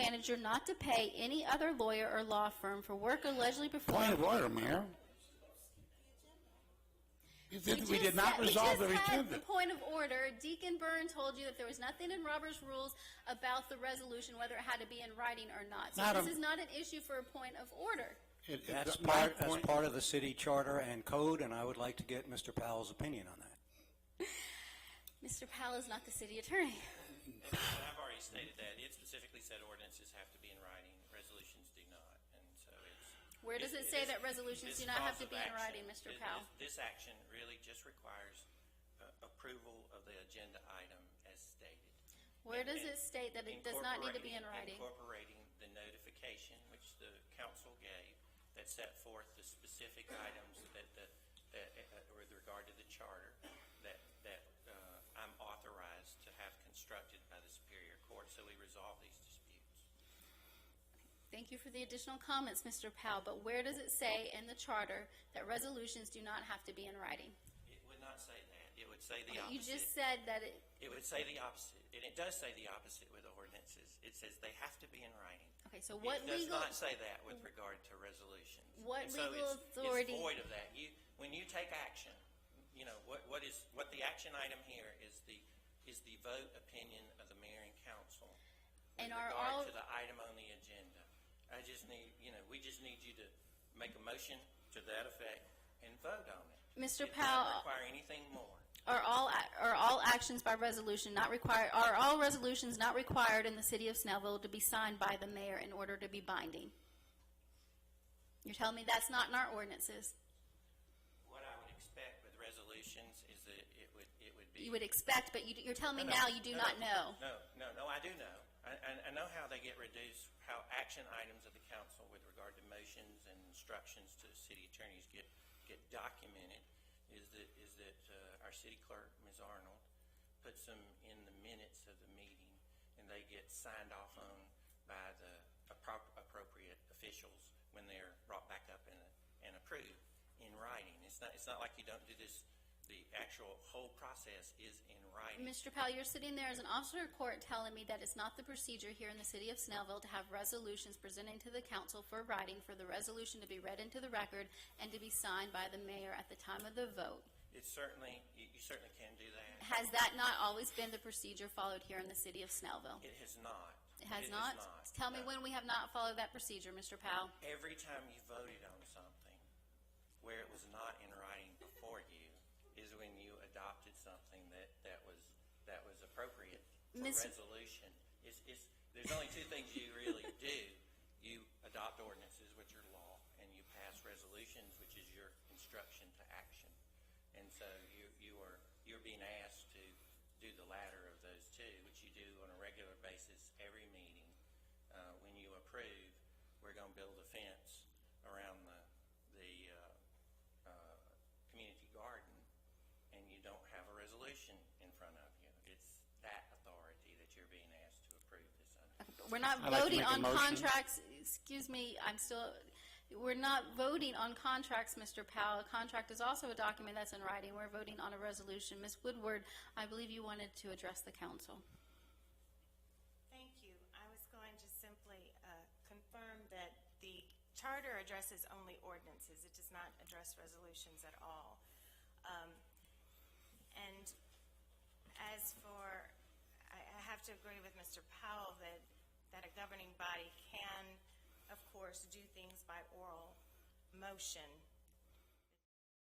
manager not to pay any other lawyer or law firm for work allegedly performed. Point of order, Mayor. We did not resolve the We just had agenda. the point of order. Deacon Byrne told you that there was nothing in Robert's rules about the resolution, whether it had to be in writing or not. So Madam- this is not an issue for a point of order. That's My part of the city charter and code, and I would like to get Mr. Powell's opinion on that. Mr. Powell is not the city attorney. And I've already stated that. It specifically said ordinances have to be in writing, resolutions do not. And so it's... Where does it say that resolutions do not have to be in writing, Mr. Powell? This action really just requires approval of the agenda item as stated. Where does it state that it does not need to be in writing? Incorporating the notification which the council gave that set forth the specific items that with regard to the charter that I'm authorized to have constructed by the Superior Court, so we resolve these disputes. Thank you for the additional comments, Mr. Powell, but where does it say in the charter that resolutions do not have to be in writing? It would not say that. It would say the opposite. You just said that it... It would say the opposite, and it does say the opposite with ordinances. It says they have to be in writing. Okay, so what It does legal... not say that with regard to resolutions. What And so legal it's authority- void of that. When you take action, you know, what the action item here is the vote opinion of the mayor and council with And are regard all- to the item on the agenda. I just need, we just need you to make a motion to that effect and vote on it. Mr. It Powell- doesn't require anything more. Are all actions by resolution not required, are all resolutions not required in the city of Snellville to be signed by the mayor in order to be binding? You're telling me that's not in our ordinances? What I would expect with resolutions is that it would be. You would expect, but you're telling me No, now you do not know. No, I do know. I know how they get reduced, how action items of the council with regard to motions and instructions to city attorneys get documented, is that our city clerk, Ms. Arnold, puts them in the minutes of the meeting, and they get signed off on by the appropriate officials when they're brought back up and approved in writing. It's not like you don't do this. The actual whole process is in writing. Mr. Powell, you're sitting there as an officer of court telling me that it's not the procedure here in the city of Snellville to have resolutions presenting to the council for writing, for the resolution to be read into the record and to be signed by the mayor at the time of the vote. It's certainly, you certainly can do that. Has that not always been the procedure followed here in the city of Snellville? It has not. It has not? Tell me No. when we have not followed that procedure, Mr. Powell. Every time you voted on something where it was not in writing before you is when you adopted something that was appropriate for Miss- resolution. There's only two things you really do. You adopt ordinances, which are law, and you pass resolutions, which is your instruction to action. And so you're being asked to do the latter of those two, which you do on a regular basis every meeting. When you approve, we're going to build a fence around the community garden, and you don't have a resolution in front of you. It's that authority that you're being asked to approve this under. We're not I'd like to voting make a on motion. contracts, excuse me, we're not voting on contracts, Mr. Powell. A contract is also a document that's in writing. We're voting on a resolution. Ms. Woodward, I believe you wanted to address the council. Thank you. I was going to simply confirm that the charter addresses only ordinances. It does not address resolutions at all. And as for, I have to agree with Mr. Powell that a governing body can, of course, do things by oral motion.